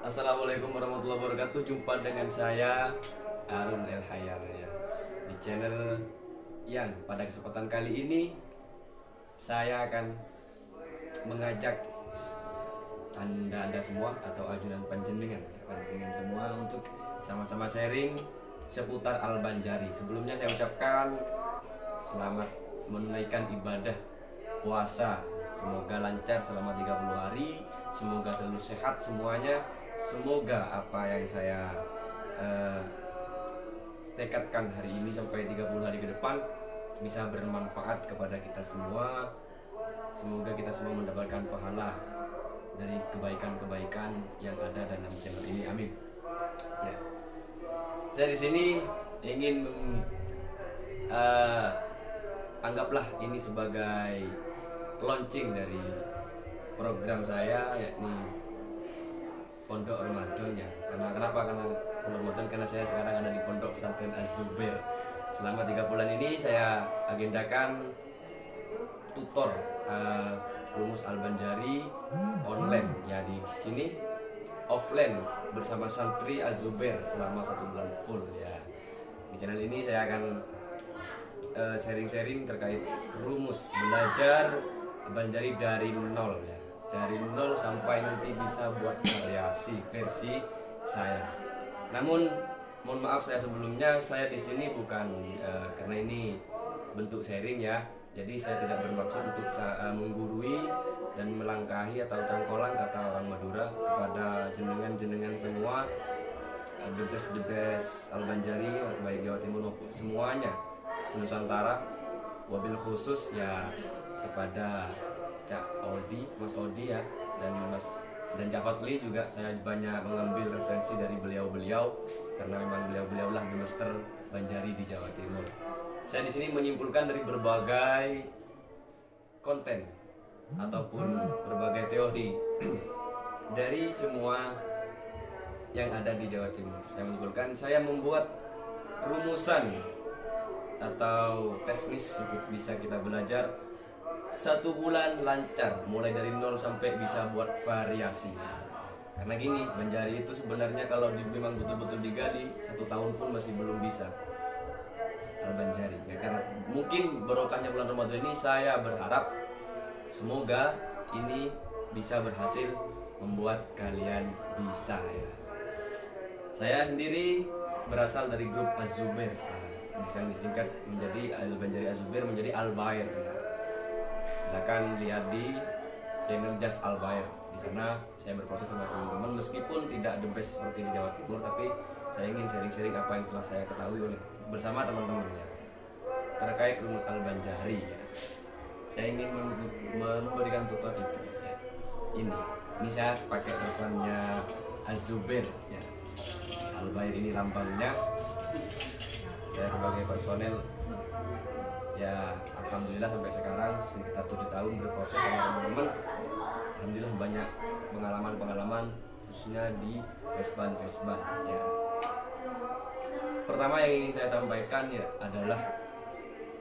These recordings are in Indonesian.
Assalamualaikum warahmatullahi wabarakatuh. Jumpa dengan saya Arun El Hayar ya, di channel yang pada kesempatan kali ini saya akan mengajak anda semua atau ajudan panjenengan semua untuk sama-sama sharing seputar Al-Banjari. Sebelumnya saya ucapkan selamat menunaikan ibadah puasa. Semoga lancar selama 30 hari. Semoga selalu sehat semuanya. Semoga apa yang saya tekadkan hari ini sampai 30 hari ke depan bisa bermanfaat kepada kita semua. Semoga kita semua mendapatkan pahala dari kebaikan-kebaikan yang ada dalam channel ini. Amin. Ya. Saya di sini ingin anggaplah ini sebagai launching dari program saya, yakni Pondok Ramadan ya. Kenapa? Karena Pondok Ramadan karena saya sekarang ada di Pondok Pesantren Az-Zubair. Selama 3 bulan ini saya agendakan tutor rumus Al-Banjari online ya, di sini offline bersama santri Az-Zubair selama 1 bulan full ya. Di channel ini saya akan sharing-sharing terkait rumus belajar Banjari dari nol ya, dari nol sampai nanti bisa buat variasi versi saya. Namun mohon maaf saya sebelumnya, saya di sini bukan karena ini bentuk sharing ya, jadi saya tidak bermaksud untuk menggurui dan melangkahi atau cangkolang kata orang Madura kepada jenengan semua, the best Al-Banjari baik Jawa Timur maupun semuanya Nusantara, wabil khusus ya kepada Cak Odi, Mas Odi ya, dan Cak Fatli juga. Saya banyak mengambil referensi dari beliau-beliau karena memang beliau-beliau lah the master Banjari di Jawa Timur. Saya di sini menyimpulkan dari berbagai konten ataupun berbagai teori dari semua yang ada di Jawa Timur. Saya menyimpulkan, saya membuat rumusan atau teknis untuk bisa kita belajar 1 bulan lancar, mulai dari nol sampai bisa buat variasi. Karena gini, Banjari itu sebenarnya kalau memang betul-betul digali 1 tahun pun masih belum bisa Al-Banjari ya. Karena mungkin barokahnya bulan Ramadan ini, saya berharap semoga ini bisa berhasil membuat kalian bisa ya. Saya sendiri berasal dari grup Az-Zubair, bisa disingkat menjadi Al-Banjari Az-Zubair, menjadi Al-Bair. Silakan lihat di channel Just Al-Bair. Di sana saya berproses sama teman-teman, meskipun tidak the best seperti di Jawa Timur, tapi saya ingin sharing-sharing apa yang telah saya ketahui oleh bersama teman-teman ya, terkait rumus Al-Banjari ya. Saya ingin memberikan tutor itu ya. Ini saya pakai tutornya Az-Zubair ya. Al-Bair ini lambangnya. Saya sebagai personel ya, alhamdulillah sampai sekarang sekitar 7 tahun berproses sama teman-teman. Alhamdulillah banyak pengalaman khususnya di Vesban ya. Pertama yang ingin saya sampaikan ya adalah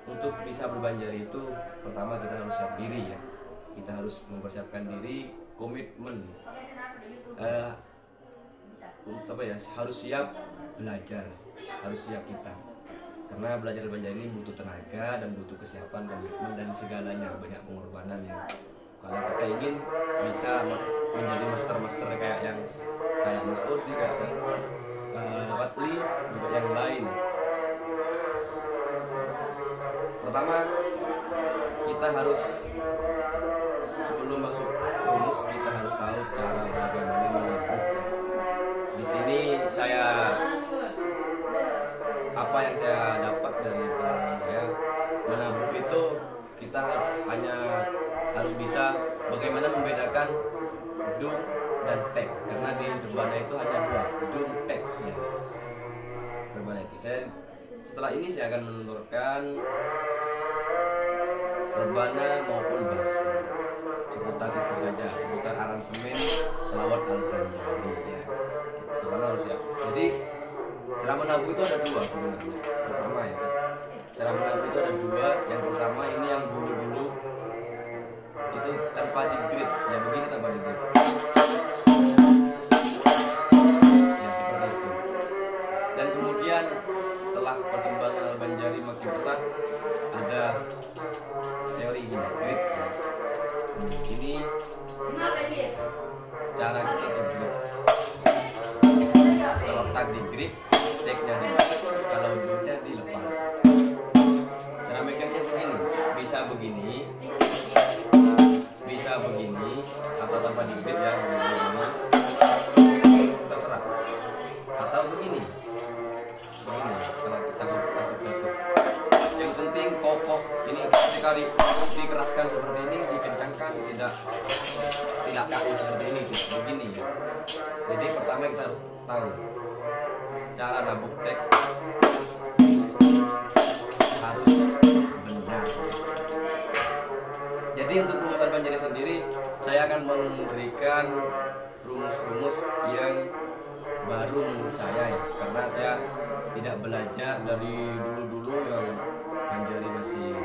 untuk bisa berbanjari itu pertama kita harus siap diri ya. Kita harus mempersiapkan diri, komitmen harus siap belajar, harus siap kita. Karena belajar Banjari ini butuh tenaga dan butuh kesiapan, komitmen dan segalanya, banyak pengorbanan ya. Kalau kita ingin bisa menjadi master kayak Mas Odi, kayak Watli, juga yang lain. Pertama, kita harus sebelum masuk rumus kita harus tahu cara bagaimana menabuh. Di sini apa yang saya dapat dari pengalaman saya, menabuh itu kita hanya harus bisa bagaimana membedakan dung dan tek, karena di rebana itu hanya 2, dung tek ya. Rebana itu setelah ini saya akan menurunkan rebana maupun bas ya. Seputar itu saja, seputar aransemen selawat Al-Banjari ya. Pertama harus siap. Jadi cara menabuh itu ada 2 sebenarnya. Pertama ya, cara menabuh itu ada 2. Yang pertama ini yang dulu itu tanpa di grip ya, begini tanpa di grip. cetak di grip, sticknya di kalau duduknya dilepas. Cara megangnya begini, bisa begini, bisa begini, atau tanpa di grip ya, begini, terserah. Atau begini, kalau kita takut jatuh. Yang penting kokoh. Ini ketika dikeraskan seperti ini, dikencangkan, tidak kaku seperti ini, begini ya. Jadi pertama kita harus tahu cara nabuh tek harus benar. Jadi untuk rumus Al-Banjari sendiri, saya akan memberikan rumus-rumus yang baru menurut saya ya, karena saya tidak belajar dari dulu yang Banjari masih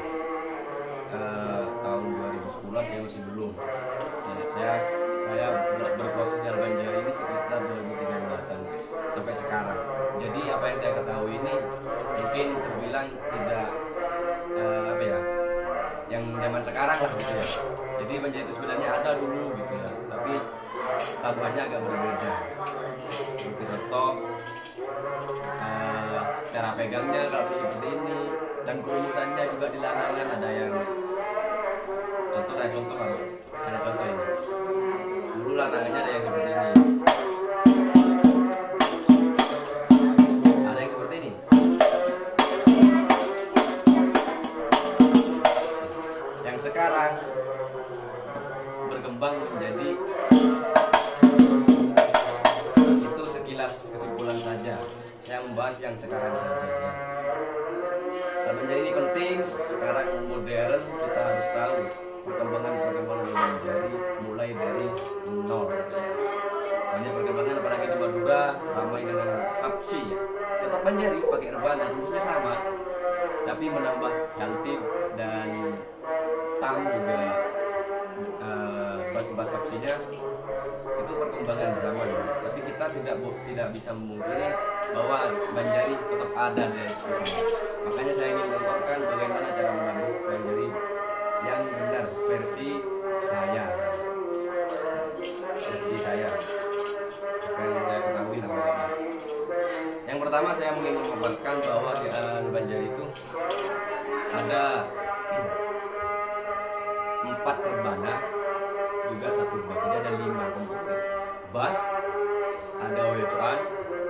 tahun 2010, saya masih belum. Saya berproses di Al-Banjari ini sekitar 2013an sampai sekarang. Jadi apa yang saya ketahui ini mungkin terbilang tidak yang zaman sekarang lah gitu ya. Jadi Banjari itu sebenarnya ada dulu gitu ya, tapi tabuhannya agak berbeda. Seperti contoh cara pegangnya kalau seperti ini, dan perumusannya juga di lanangan ada yang saya contoh ini. Dulu lanangannya ada yang seperti ini, ada yang seperti ini. Yang sekarang berkembang menjadi itu sekilas kesimpulan saja. Saya membahas yang sekarang saja ya. Al-Banjari ini penting. Sekarang modern, kita harus tahu perkembangan Al-Banjari mulai dari nol. Banyak perkembangan, apalagi di Madura ramai dengan Habsyi ya. Tetap Banjari pakai rebana, rumusnya sama, tapi menambah kaltib dan tam juga bas-bas Habsyinya. Itu perkembangan zaman ya. Tapi kita tidak bisa memungkiri bahwa Banjari tetap ada di sini. Makanya saya ingin mengungkapkan bagaimana cara menabuh Banjari yang benar, versi saya. Apa yang saya ketahui lah pokoknya. Yang pertama saya ingin mengungkapkan bahwa di Banjari itu ada 4 rebana juga 1 bas, jadi ada 5 komponen. Bas, ada wedokan,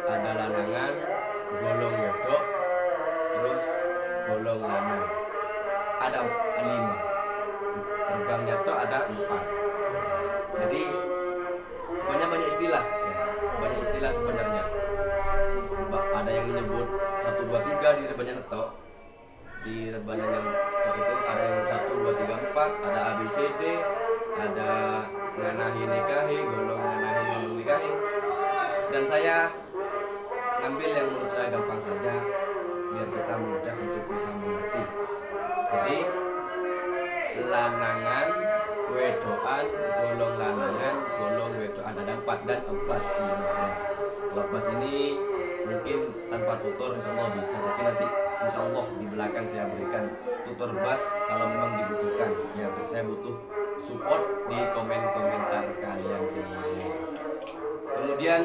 ada lanangan, golong wedok, terus golong lanang. Ada 5. Terbangnya tuh ada 4. Jadi sebenarnya banyak istilah ya. Banyak istilah sebenarnya. Ada yang menyebut 1, 2, 3 di rebana tok. Di rebana yang tok itu ada yang 1, 2, 3, 4, ada ABCD, ada nganahi nikahi, golong nganahi golong nikahi. Dan saya ngambil yang menurut saya gampang saja biar kita mudah untuk bisa mengerti. Jadi lanangan, wedokan, golong lanangan, golong wedokan ada 4 dan ebas 5. Ebas ini mungkin tanpa tutor insya Allah bisa, tapi nanti insya Allah di belakang saya berikan tutor bas kalau memang dibutuhkan ya. Saya butuh support di komentar kalian semuanya. Kemudian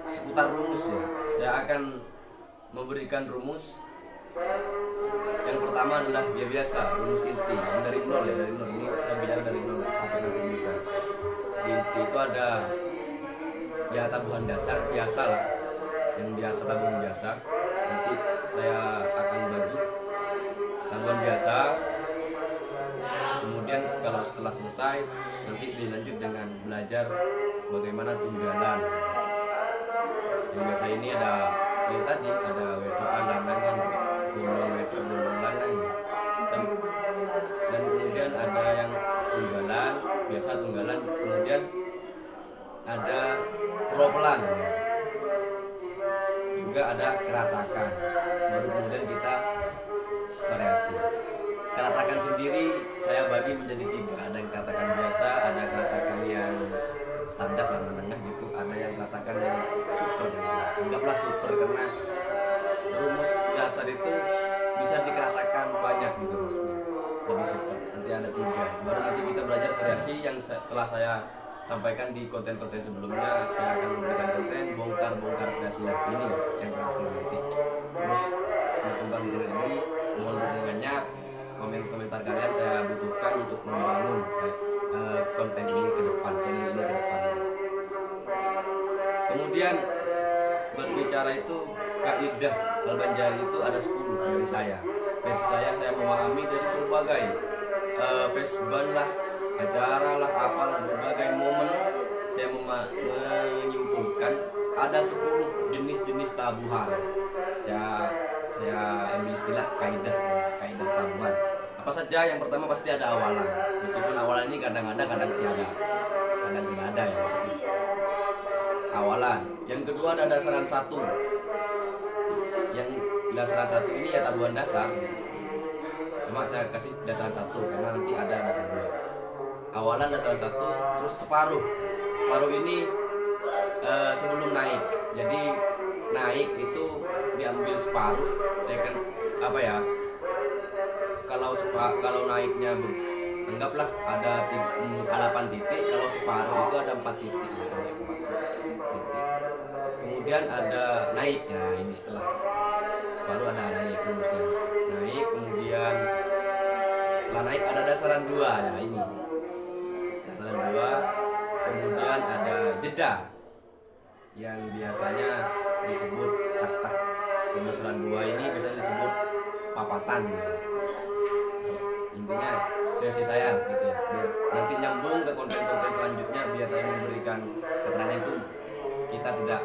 seputar rumus ya, saya akan memberikan rumus. Yang pertama adalah biasa rumus inti yang dari nol ya, dari nol. Ini saya bicara dari nol sampai nanti bisa. Di inti itu ada ya tabuhan dasar biasa lah, yang biasa tabuhan biasa. Nanti saya akan bagi tabuhan biasa. Kemudian kalau setelah selesai nanti dilanjut dengan belajar bagaimana tunggalan. Yang biasa ini ada yang tadi ada wedokan, lanangan, golong wedok, golong lanang. Dan kemudian ada yang tunggalan, biasa tunggalan. Kemudian ada troplan. Juga ada keratakan. Baru kemudian kita variasi. Keratakan sendiri saya bagi menjadi 3. Ada yang keratakan biasa, ada keratakan yang standar dan menengah gitu, ada yang keratakan yang super gitu. Anggaplah super karena rumus dasar itu bisa dikeratakan banyak gitu maksudnya, lebih super. Nanti ada 3. Baru nanti kita belajar variasi yang setelah saya sampaikan di konten-konten sebelumnya. Saya akan memberikan konten bongkar-bongkar versi ini yang terakhir nanti. Terus berkembang di channel ini, mohon dukungannya, komentar kalian saya butuhkan untuk membangun konten ini ke depan, channel ini ke depan. Kemudian berbicara itu kaidah Al-Banjari itu ada 10 dari saya. Versi saya memahami dari berbagai fesban lah, acara lah, apalah, berbagai momen. Saya menyimpulkan ada 10 jenis-jenis tabuhan. Saya ambil istilah kaidah tabuhan. Apa saja? Yang pertama pasti ada awalan. Meskipun awalan ini kadang ada, kadang tiada, kadang tidak ada ya maksudnya. Awalan. Yang kedua ada dasaran 1. Yang dasaran 1 ini ya tabuhan dasar. Cuma saya kasih dasaran 1 karena nanti ada dasaran 2. Awalan dasaran 1, terus separuh. Separuh ini sebelum naik. Jadi naik itu diambil separuh, ya kan, apa ya? Kalau naiknya anggaplah ada 8 titik, kalau separuh itu ada 4 titik. Kemudian ada naik, ya ini setelah separuh ada naik rumusnya. Naik, kemudian setelah naik ada dasaran 2, ya ini. Dasaran 2, kemudian ada jeda yang biasanya disebut saktah. Dasaran 2 ini biasanya disebut papatan. Intinya sesi saya gitu ya, biar nanti nyambung ke konten-konten selanjutnya, biar saya memberikan keterangan itu kita tidak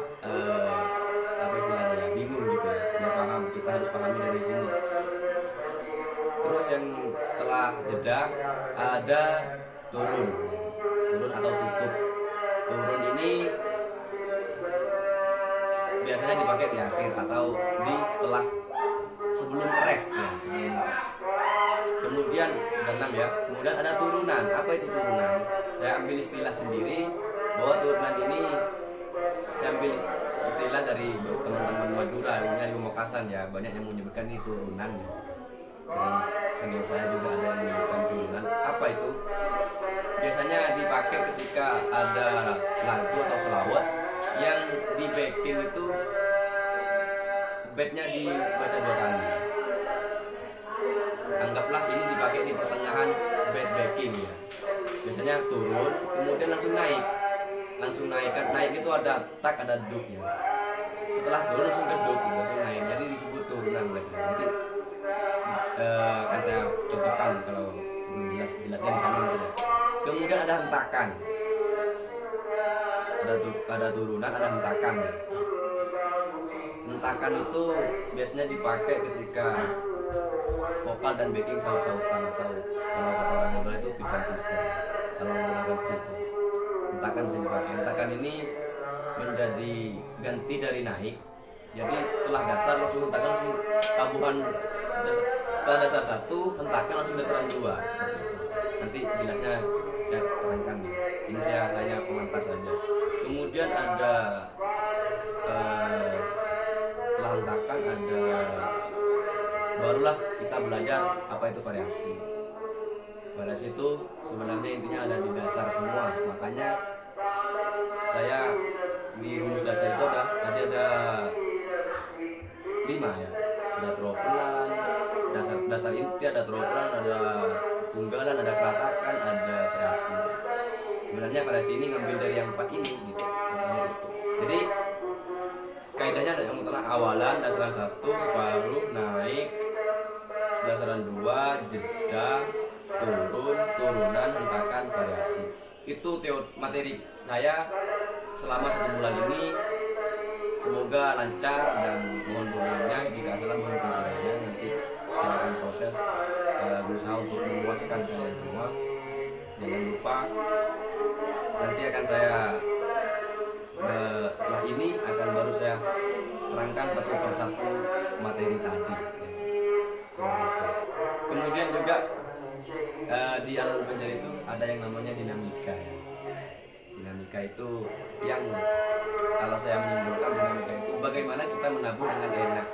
apa istilahnya ya, bingung gitu ya, biar paham, kita harus pahami dari sini. Terus yang setelah jeda ada turun atau tutup. Turun ini biasanya dipakai di akhir atau di sebelum ref ya, sebelum ref. Kemudian sudah 6 ya. Kemudian ada turunan. Apa itu turunan? Saya ambil istilah sendiri bahwa turunan ini saya ambil istilah dari teman-teman Madura, umumnya di Pamekasan ya, banyak yang menyebutkan ini turunan ya. Jadi senior saya juga ada yang menyebutkan turunan. Apa itu? Biasanya dipakai ketika ada lagu atau selawat yang di backing itu bednya dibaca 2 kali. Anggaplah ini dipakai di pertengahan bed backing ya. Biasanya turun, kemudian langsung naik. Kan naik itu ada tak, ada duk ya. Setelah turun langsung ke duk gitu, langsung naik. Jadi disebut turunan biasanya. Nanti akan saya contohkan kalau jelasnya di sana gitu. Kemudian ada hentakan. Ada turunan, ada hentakan ya. Hentakan itu biasanya dipakai ketika vokal dan backing saut-sautan, atau kalau kata orang Madura itu pisan-pisan, kalau menggunakan tipe. Hentakan bisa dipakai. Hentakan ini menjadi ganti dari naik. Jadi setelah dasar langsung hentakan, langsung tabuhan setelah dasar 1 hentakan langsung dasaran 2 seperti itu. Nanti jelasnya saya terangkan ya. Ini saya hanya pengantar saja. Kemudian ada setelah hentakan ada, barulah kita belajar apa itu variasi. Variasi itu sebenarnya intinya ada di dasar semua. Makanya saya di rumus dasar itu ada 5 ya. Ada tropelan, dasar inti, ada tropelan, ada tunggalan, ada keratakan, ada variasi. Sebenarnya variasi ini ngambil dari yang 4 ini gitu. Jadi kaidahnya ada yang pertama awalan, dasaran 1, separuh, naik, dasaran 2, jeda, turunan, hentakan, variasi. Itu materi saya selama 1 bulan ini. Semoga lancar dan mohon doanya. Jika salah mohon doanya. Nanti saya akan proses berusaha untuk memuaskan kalian semua. Jangan lupa nanti akan saya setelah ini akan baru saya terangkan satu persatu materi tadi. Seperti itu. Kemudian juga di Al-Banjari itu ada yang namanya dinamika ya. Dinamika itu yang kalau saya menyimpulkan, dinamika itu bagaimana kita menabur dengan enak.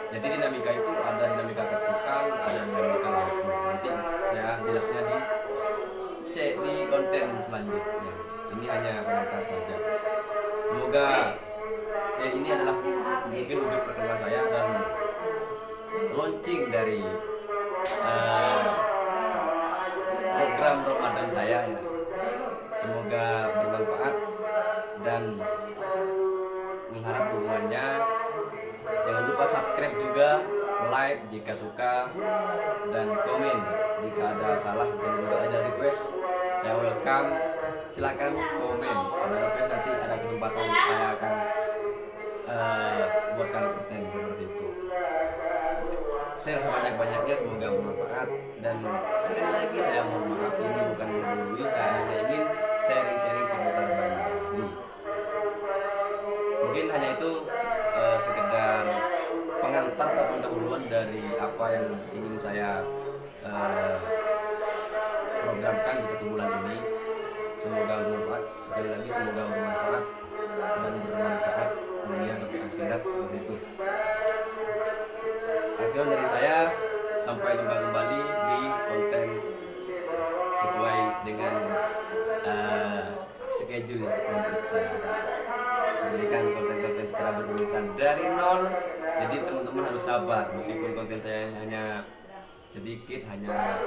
Jadi dinamika itu ada dinamika ketukan, ada dinamika lagu. Nanti saya jelasnya di di konten selanjutnya. Ini hanya pengantar saja. Semoga ini adalah mungkin wujud perkenalan saya dan launching dari program Ramadan saya ya. Semoga bermanfaat dan mengharap dukungannya. Jangan lupa subscribe juga, like jika suka, dan komen jika ada salah dan juga ada request. Saya welcome, silakan komen. Ada request nanti ada kesempatan saya akan buatkan konten seperti itu. Share sebanyak-banyaknya, semoga bermanfaat. Dan sekali lagi saya mohon maaf, ini bukan menggurui, saya hanya ingin sharing-sharing seputar Banjari. Mungkin hanya itu sekedar pengantar atau pendahuluan dari apa yang ingin saya programkan di 1 bulan ini. Semoga bermanfaat. Sekali lagi semoga bermanfaat dan bermanfaat dunia sampai akhirat, seperti itu. Sekian dari saya, sampai jumpa kembali di konten sesuai dengan schedule nanti saya berikan konten-konten secara berurutan dari nol. Jadi teman-teman harus sabar, meskipun konten saya hanya sedikit, hanya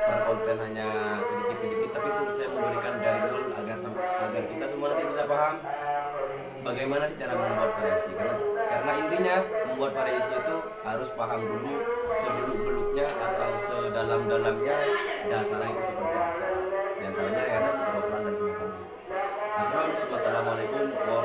per konten hanya sedikit-sedikit, tapi itu saya memberikan dari nol agar kita semua nanti bisa paham bagaimana sih cara membuat variasi. Karena intinya membuat variasi itu harus paham dulu sebeluk-beluknya atau sedalam-dalamnya dasarnya itu seperti apa. Di antaranya ya ada keterobolan dan semacamnya. Assalamualaikum warahmatullahi wabarakatuh.